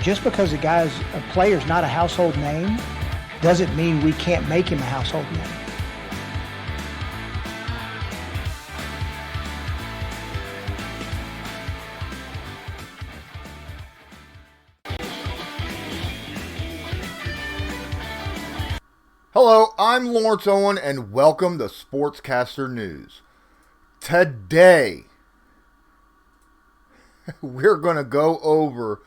just because a player's not a household name doesn't mean we can't make him a household name. Hello, I'm Lawrence Owen, and welcome to Sportscaster News. Today, we're going to go over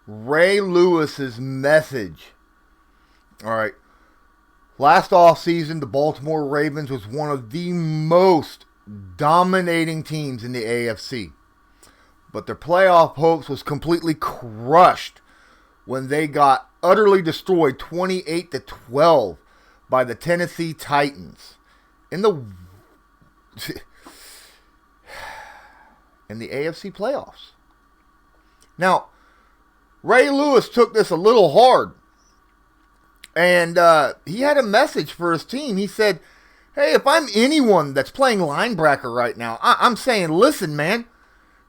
Ray Lewis's message. All right, last offseason, the Baltimore Ravens was one of the most dominating teams in the AFC. But their playoff hopes was completely crushed when they got utterly destroyed 28-12 by the Tennessee Titans in the AFC playoffs. Now, Ray Lewis took this a little hard, and he had a message for his team. He said, hey, if I'm anyone that's playing linebacker right now, I'm saying, listen, man,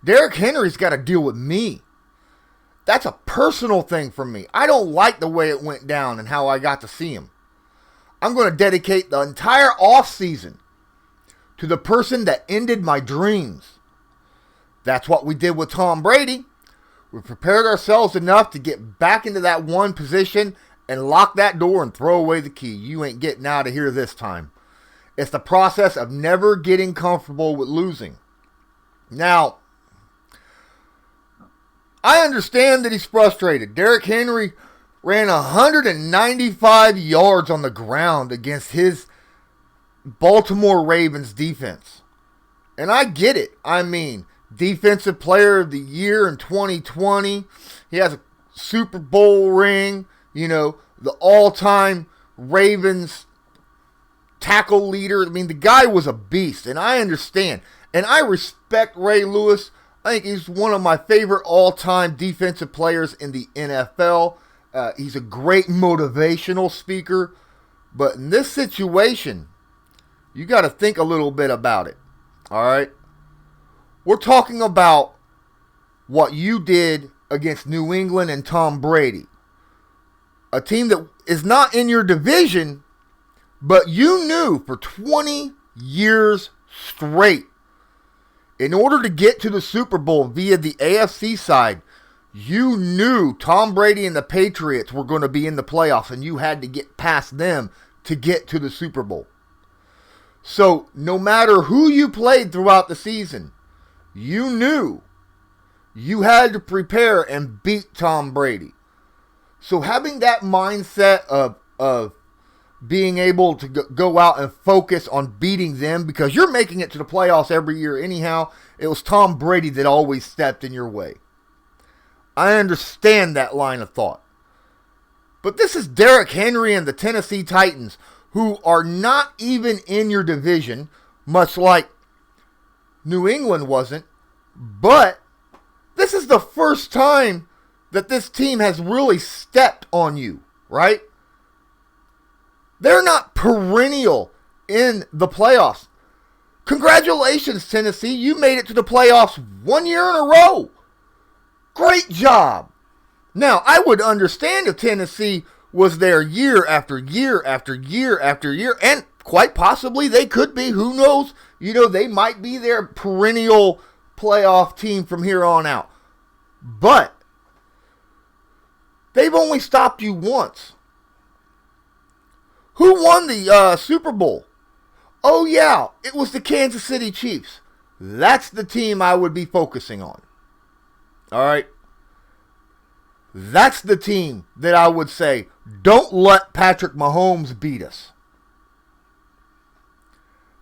Derrick Henry's got to deal with me. That's a personal thing for me. I don't like the way it went down and how I got to see him. I'm going to dedicate the entire offseason to the person that ended my dreams. That's what we did with Tom Brady. We prepared ourselves enough to get back into that one position and lock that door and throw away the key. You ain't getting out of here this time. It's the process of never getting comfortable with losing. Now, I understand that he's frustrated. Derrick Henry ran 195 yards on the ground against his Baltimore Ravens defense. And I get it. I mean, Defensive Player of the Year in 2020. He has a Super Bowl ring. You know, the all-time Ravens tackle leader. I mean, the guy was a beast, and I understand. And I respect Ray Lewis. I think he's one of my favorite all-time defensive players in the NFL. He's a great motivational speaker. But in this situation, you got to think a little bit about it. All right? We're talking about what you did against New England and Tom Brady. A team that is not in your division, but you knew for 20 years straight, in order to get to the Super Bowl via the AFC side, you knew Tom Brady and the Patriots were going to be in the playoffs, and you had to get past them to get to the Super Bowl. So no matter who you played throughout the season, you knew you had to prepare and beat Tom Brady. So having that mindset of being able to go out and focus on beating them, because you're making it to the playoffs every year anyhow, it was Tom Brady that always stepped in your way. I understand that line of thought. But this is Derrick Henry and the Tennessee Titans, who are not even in your division, much like New England wasn't. But this is the first time that this team has really stepped on you, right? They're not perennial in the playoffs. Congratulations, Tennessee. You made it to the playoffs 1 year in a row. Great job. Now, I would understand if Tennessee was there year after year after year after year, and quite possibly they could be. Who knows? You know, they might be their perennial playoff team from here on out. But they've only stopped you once. Who won the Super Bowl? Oh, yeah, it was the Kansas City Chiefs. That's the team I would be focusing on. All right? That's the team that I would say, don't let Patrick Mahomes beat us.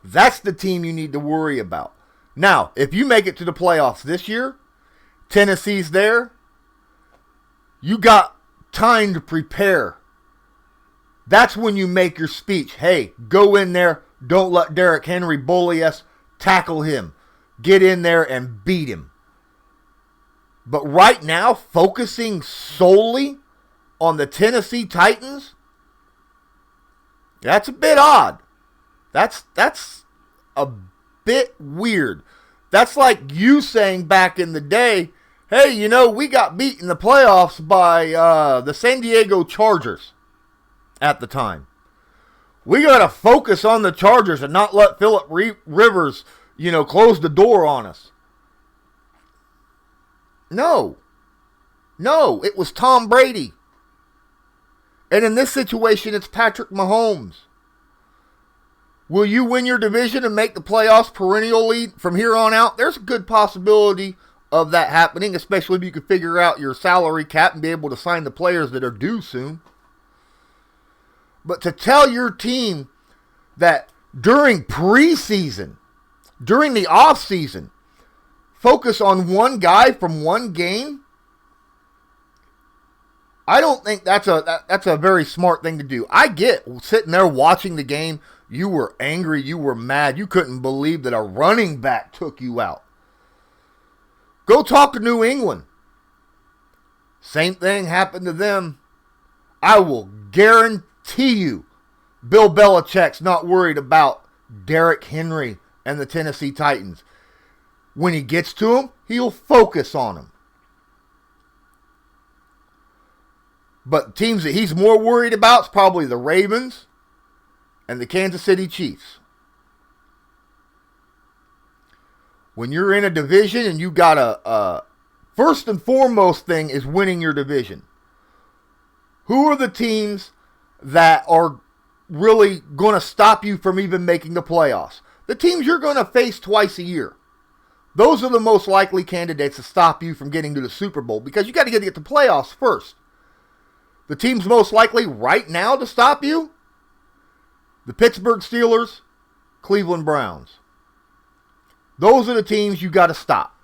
That's the team you need to worry about. Now, if you make it to the playoffs this year, Tennessee's there, you got time to prepare. That's when you make your speech. Hey, go in there. Don't let Derrick Henry bully us. Tackle him. Get in there and beat him. But right now, focusing solely on the Tennessee Titans, that's a bit odd. That's a bit weird. That's like you saying back in the day, hey, we got beat in the playoffs by the San Diego Chargers at the time. We got to focus on the Chargers and not let Phillip Rivers, close the door on us. No, it was Tom Brady. And in this situation, it's Patrick Mahomes. Will you win your division and make the playoffs perennially from here on out? There's a good possibility of that happening, especially if you can figure out your salary cap and be able to sign the players that are due soon. But to tell your team that during preseason, during the offseason, focus on one guy from one game, I don't think that's a very smart thing to do. I get sitting there watching the game, you were angry, you were mad, you couldn't believe that a running back took you out. Go talk to New England. Same thing happened to them. I will guarantee you Bill Belichick's not worried about Derrick Henry and the Tennessee Titans. When he gets to him, he'll focus on him. But teams that he's more worried about is probably the Ravens and the Kansas City Chiefs. When you're in a division and you got a first and foremost thing is winning your division. Who are the teams that are really going to stop you from even making the playoffs? The teams you're going to face twice a year. Those are the most likely candidates to stop you from getting to the Super Bowl because you got to get the playoffs first. The teams most likely right now to stop you, the Pittsburgh Steelers, Cleveland Browns. Those are the teams you got to stop.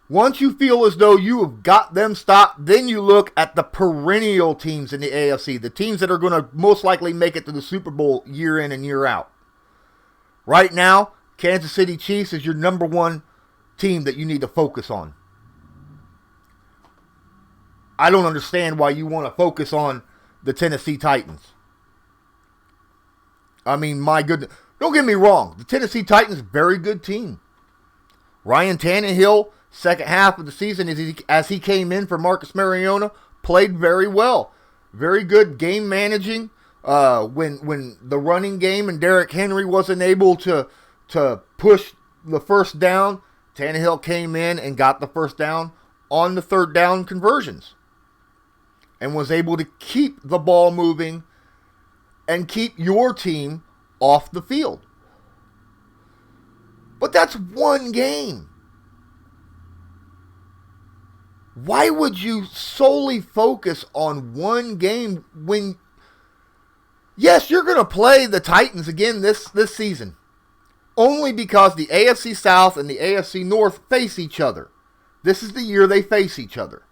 Once you feel as though you have got them stopped, then you look at the perennial teams in the AFC, the teams that are going to most likely make it to the Super Bowl year in and year out. Right now, Kansas City Chiefs is your number one team that you need to focus on. I don't understand why you want to focus on the Tennessee Titans. I mean, my goodness. Don't get me wrong. The Tennessee Titans, very good team. Ryan Tannehill, second half of the season, as he came in for Marcus Mariota, played very well. Very good game managing. When the running game and Derrick Henry wasn't able to push the first down, Tannehill came in and got the first down on the third down conversions. And was able to keep the ball moving and keep your team off the field. But that's one game. Why would you solely focus on one game when, yes, you're going to play the Titans again this season. Only because the AFC South and the AFC North face each other. This is the year they face each other.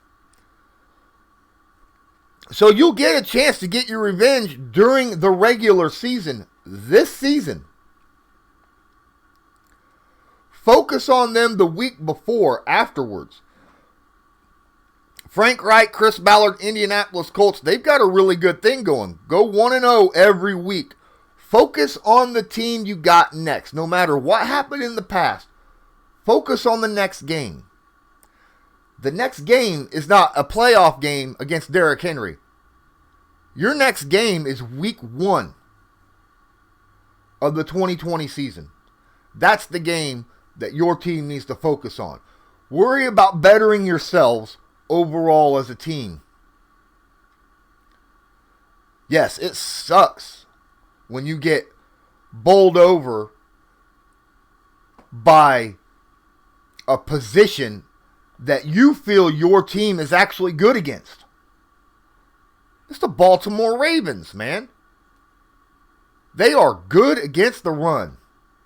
So you'll get a chance to get your revenge during the regular season this season. Focus on them the week before, afterwards. Frank Reich, Chris Ballard, Indianapolis Colts, they've got a really good thing going. Go 1-0 every week. Focus on the team you got next. No matter what happened in the past, focus on the next game. The next game is not a playoff game against Derrick Henry. Your next game is week 1 of the 2020 season. That's the game that your team needs to focus on. Worry about bettering yourselves overall as a team. Yes, it sucks when you get bowled over by a position that you feel your team is actually good against. It's the Baltimore Ravens, man. They are good against the run.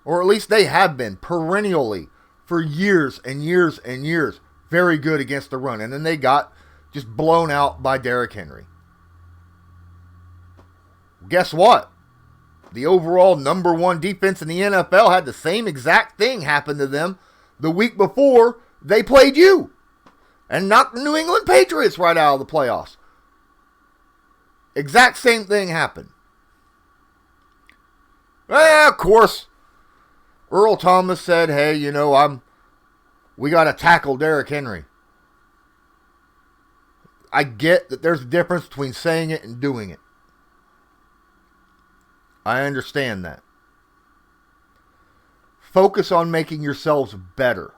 Or at least they have been perennially for years and years and years. Very good against the run. And then they got just blown out by Derrick Henry. Guess what? The overall number one defense in the NFL had the same exact thing happen to them the week before they played you. And knocked the New England Patriots right out of the playoffs. Exact same thing happened. Of course, Earl Thomas said, hey, we got to tackle Derrick Henry. I get that there's a difference between saying it and doing it. I understand that. Focus on making yourselves better.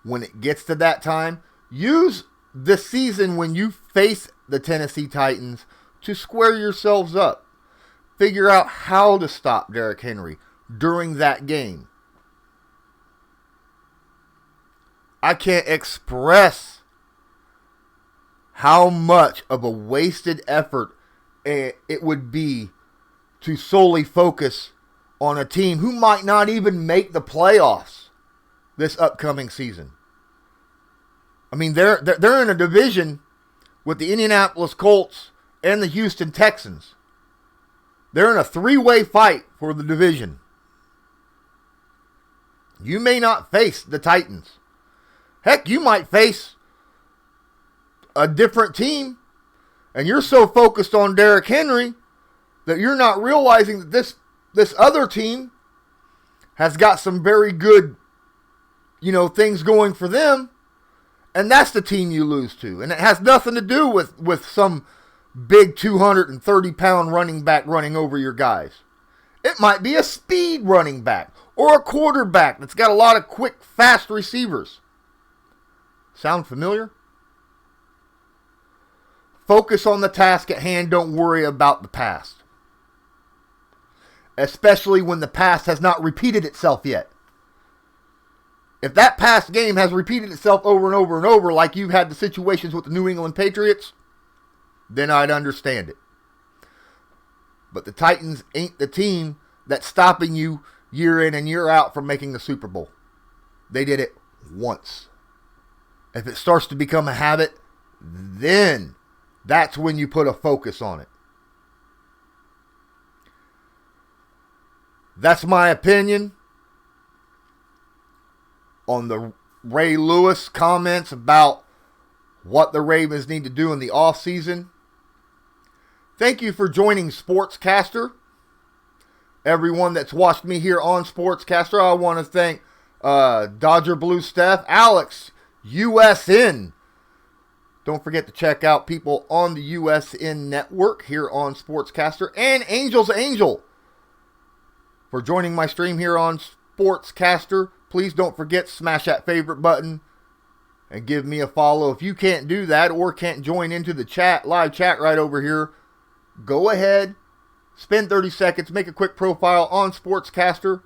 When it gets to that time, use the season when you face the Tennessee Titans to square yourselves up. Figure out how to stop Derrick Henry during that game. I can't express how much of a wasted effort it would be to solely focus on a team who might not even make the playoffs this upcoming season. I mean, they're in a division with the Indianapolis Colts and the Houston Texans. They're in a three-way fight for the division. You may not face the Titans. Heck, you might face a different team, and you're so focused on Derrick Henry that you're not realizing that this other team has got some very good, things going for them, and that's the team you lose to. And it has nothing to do with some big 230-pound running back running over your guys. It might be a speed running back or a quarterback that's got a lot of quick, fast receivers. Sound familiar? Focus on the task at hand. Don't worry about the past. Especially when the past has not repeated itself yet. If that past game has repeated itself over and over and over, like you've had the situations with the New England Patriots, then I'd understand it. But the Titans ain't the team that's stopping you year in and year out from making the Super Bowl. They did it once. If it starts to become a habit, then that's when you put a focus on it. That's my opinion on the Ray Lewis comments about what the Ravens need to do in the offseason. Thank you for joining Sportscaster. Everyone that's watched me here on Sportscaster, I want to thank Dodger Blue Steph, Alex, USN. Don't forget to check out people on the USN network here on Sportscaster, and Angel's Angel for joining my stream here on Sportscaster. Please don't forget, smash that favorite button and give me a follow. If you can't do that or can't join into the chat, live chat right over here, go ahead, spend 30 seconds, make a quick profile on Sportscaster,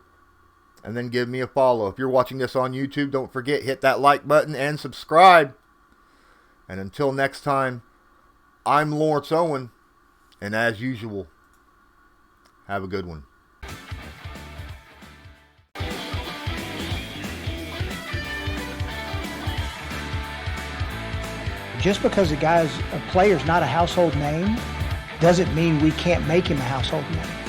and then give me a follow. If you're watching this on YouTube, don't forget, hit that like button and subscribe. And until next time, I'm Lawrence Owen, and as usual, have a good one. Just because a player's not a household name doesn't mean we can't make him a household name.